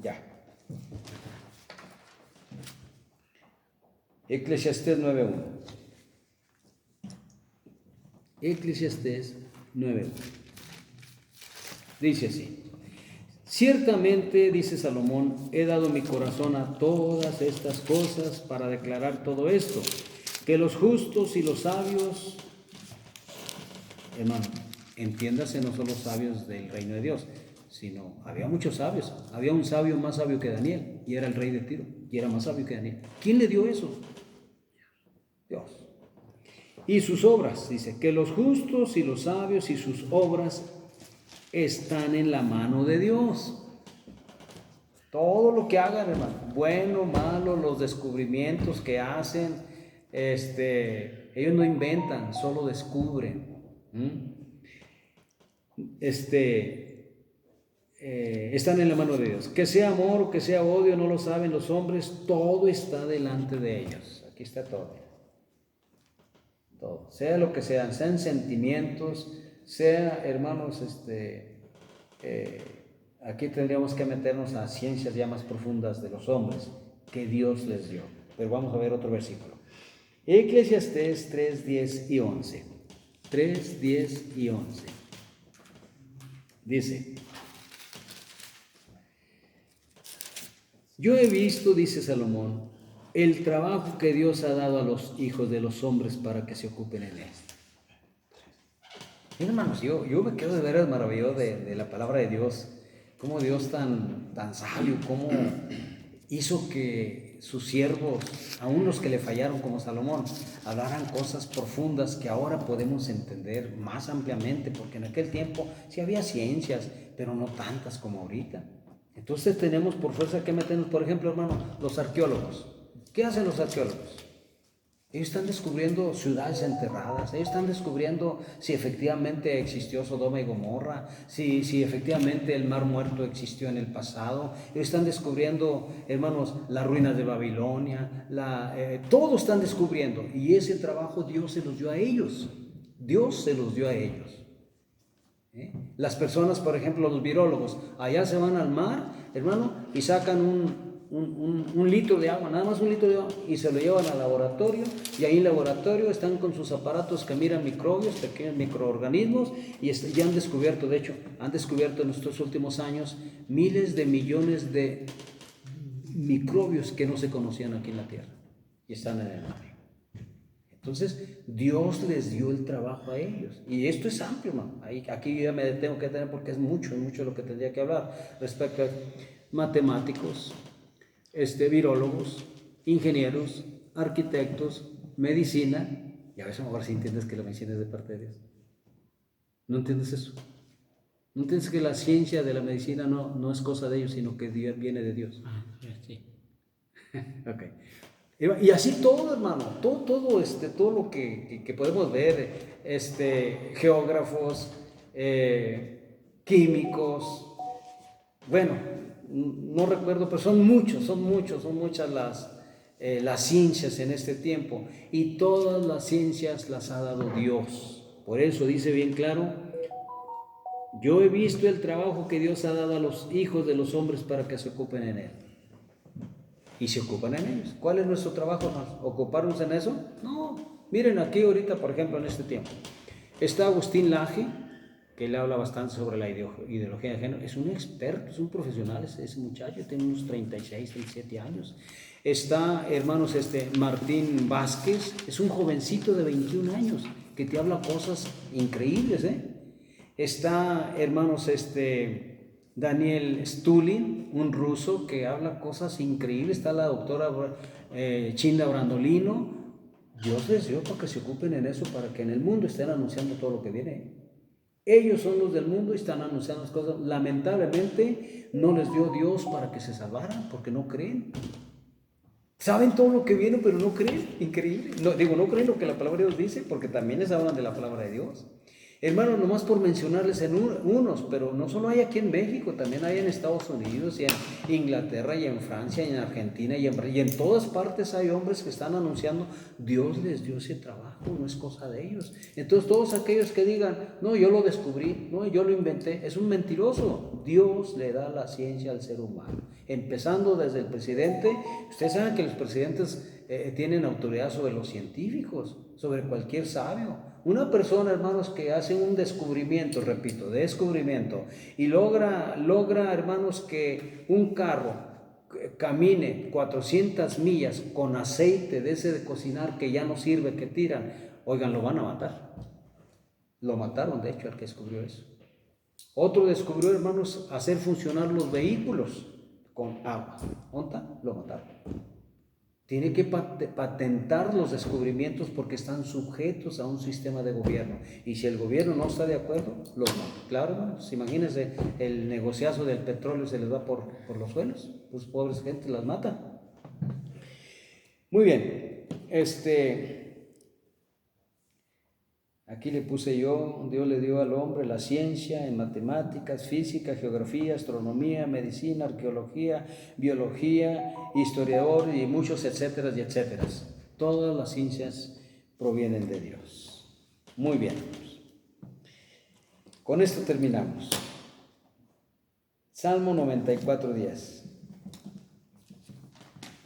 Ya. Eclesiastés 9:1. Eclesiastés 9:1. Dice así: Ciertamente, dice Salomón, he dado mi corazón a todas estas cosas para declarar todo esto, que los justos y los sabios, hermano, entiéndase, no son los sabios del reino de Dios, sino había muchos sabios. Había un sabio más sabio que Daniel, y era el rey de Tiro, y era más sabio que Daniel. ¿Quién le dio eso? Dios. Y sus obras, dice, que los justos y los sabios y sus obras están en la mano de Dios. Todo lo que hagan, hermano, bueno, malo, los descubrimientos que hacen, ellos no inventan, solo descubren. Están en la mano de Dios. Que sea amor o que sea odio, no lo saben los hombres, todo está delante de ellos. Aquí está todo. Todo, sea lo que sean sentimientos, sea, hermanos, aquí tendríamos que meternos a ciencias ya más profundas de los hombres que Dios les dio. Pero vamos a ver otro versículo. Eclesiastés 3, 10 y 11. 3, 10 y 11. Dice: yo he visto, dice Salomón, el trabajo que Dios ha dado a los hijos de los hombres para que se ocupen en él. Hermanos, yo me quedo de veras maravillado de la palabra de Dios, cómo Dios tan sabio, cómo hizo que sus siervos, aún los que le fallaron como Salomón, hablaran cosas profundas que ahora podemos entender más ampliamente, porque en aquel tiempo sí había ciencias, pero no tantas como ahorita. Entonces tenemos por fuerza que meternos, por ejemplo, hermano, los arqueólogos. ¿Qué hacen los arqueólogos? Ellos están descubriendo ciudades enterradas, ellos están descubriendo si efectivamente existió Sodoma y Gomorra, si efectivamente el Mar Muerto existió en el pasado. Ellos están descubriendo, hermanos, las ruinas de Babilonia, todo están descubriendo, y ese trabajo Dios se los dio a ellos. Dios se los dio a ellos. Las personas, por ejemplo, los virólogos, allá se van al mar, hermano, y sacan un litro de agua, nada más un litro de agua, y se lo llevan al laboratorio, y ahí en el laboratorio están con sus aparatos que miran microbios, pequeños microorganismos, y ya han descubierto, de hecho, en estos últimos años, miles de millones de microbios que no se conocían aquí en la Tierra, y están en el mar. Entonces, Dios les dio el trabajo a ellos. Y esto es amplio, hermano. Aquí ya me tengo que detener porque es mucho lo que tendría que hablar respecto a matemáticos, virólogos, ingenieros, arquitectos, medicina. Y a veces mejor si entiendes que la medicina es de parte de Dios. ¿No entiendes eso? ¿No entiendes que la ciencia de la medicina no es cosa de ellos, sino que viene de Dios? Sí. Ok. Y así todo, hermano, todo lo que podemos ver, geógrafos, químicos, bueno, no recuerdo, pero son muchas las ciencias en este tiempo, y todas las ciencias las ha dado Dios. Por eso dice bien claro: yo he visto el trabajo que Dios ha dado a los hijos de los hombres para que se ocupen en él. Y se ocupan en ellos. ¿Cuál es nuestro trabajo, hermanos? ¿Ocuparnos en eso? No. Miren aquí ahorita, por ejemplo, en este tiempo, está Agustín Laje, que él habla bastante sobre la ideología de género. Es un experto, es un profesional, ese muchacho tiene unos 36, 37 años. Está, hermanos, Martín Vázquez, es un jovencito de 21 años, que te habla cosas increíbles, Está, hermanos, Daniel Stulin, un ruso que habla cosas increíbles. Está la doctora Chinda Brandolino. Dios les dio para que se ocupen en eso, para que en el mundo estén anunciando todo lo que viene. Ellos son los del mundo y están anunciando las cosas. Lamentablemente no les dio Dios para que se salvaran, porque no creen. Saben todo lo que viene, pero no creen. Increíble. No creen lo que la palabra de Dios dice, porque también les hablan de la palabra de Dios. Hermanos, nomás por mencionarles en unos, pero no solo hay aquí en México, también hay en Estados Unidos, y en Inglaterra, y en Francia, y en Argentina, y en todas partes hay hombres que están anunciando. Dios les dio ese trabajo, no es cosa de ellos. Entonces todos aquellos que digan: no, yo lo descubrí, no, yo lo inventé, es un mentiroso. Dios le da la ciencia al ser humano, empezando desde el presidente. Ustedes saben que los presidentes tienen autoridad sobre los científicos, sobre cualquier sabio. Una persona, hermanos, que hace un descubrimiento, repito, descubrimiento, y logra, hermanos, que un carro camine 400 millas con aceite de ese de cocinar que ya no sirve, que tiran, oigan, lo van a matar. Lo mataron, de hecho, al que descubrió eso. Otro descubrió, hermanos, hacer funcionar los vehículos con agua. ¿Dónde? Lo mataron. Tiene que patentar los descubrimientos porque están sujetos a un sistema de gobierno. Y si el gobierno no está de acuerdo, los mata. Claro, hermanos, imagínense, el negociazo del petróleo se les va por los suelos. Pues pobres gente las mata. Muy bien. Aquí le puse yo, Dios le dio al hombre la ciencia en matemáticas, física, geografía, astronomía, medicina, arqueología, biología, historiador y muchos etcétera y etcétera. Todas las ciencias provienen de Dios. Muy bien. Con esto terminamos. Salmo 94:10.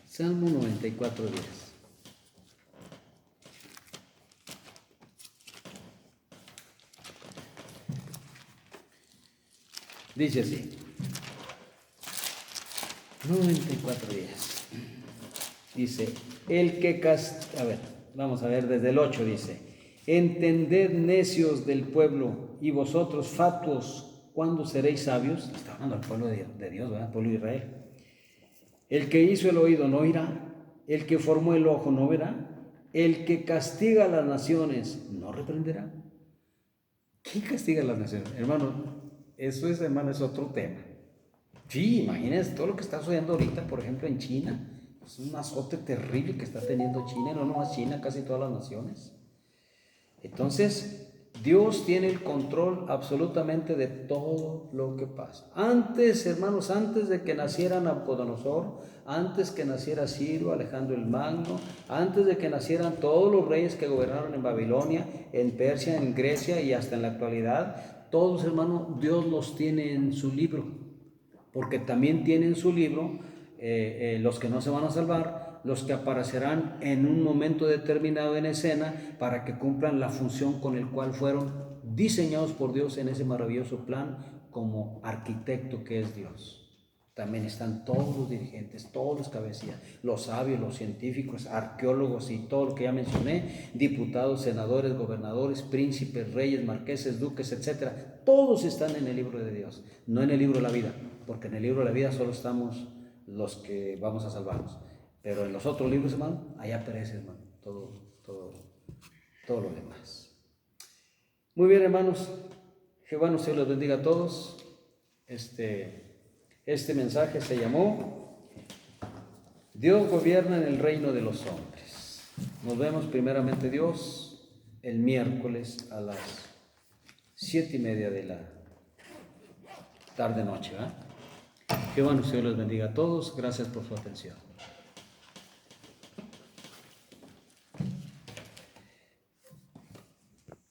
Salmo 94:10. Dice así, 94:10. Dice, vamos a ver desde el 8, dice, entended necios del pueblo y vosotros fatuos, ¿cuándo seréis sabios? Está hablando al pueblo de Dios, ¿verdad? El pueblo de Israel. El que hizo el oído no oirá, el que formó el ojo no verá, el que castiga a las naciones no reprenderá. ¿Quién castiga a las naciones? Hermano, eso es, hermano, es otro tema. Sí, imagínense todo lo que está sucediendo ahorita, por ejemplo, en China. Es un azote terrible que está teniendo China, no nomás China, casi todas las naciones. Entonces, Dios tiene el control absolutamente de todo lo que pasa. Antes, hermanos, antes de que naciera Nabucodonosor, antes que naciera Ciro, Alejandro el Magno, antes de que nacieran todos los reyes que gobernaron en Babilonia, en Persia, en Grecia y hasta en la actualidad, todos, hermanos, Dios los tiene en su libro, porque también tiene en su libro los que no se van a salvar, los que aparecerán en un momento determinado en escena para que cumplan la función con el cual fueron diseñados por Dios en ese maravilloso plan como arquitecto que es Dios. También están todos los dirigentes, todos los cabecillas, los sabios, los científicos, arqueólogos y todo lo que ya mencioné, diputados, senadores, gobernadores, príncipes, reyes, marqueses, duques, etcétera. Todos están en el libro de Dios, no en el libro de la vida, porque en el libro de la vida solo estamos los que vamos a salvarnos. Pero en los otros libros, hermano, allá aparece, hermano, todo lo demás. Muy bien, hermanos. Jehová nos los bendiga a todos. Este mensaje se llamó Dios gobierna en el reino de los hombres. Nos vemos primeramente Dios el miércoles a las 7:30 de la tarde noche, ¿verdad? Jehová nos los bendiga a todos. Gracias por su atención.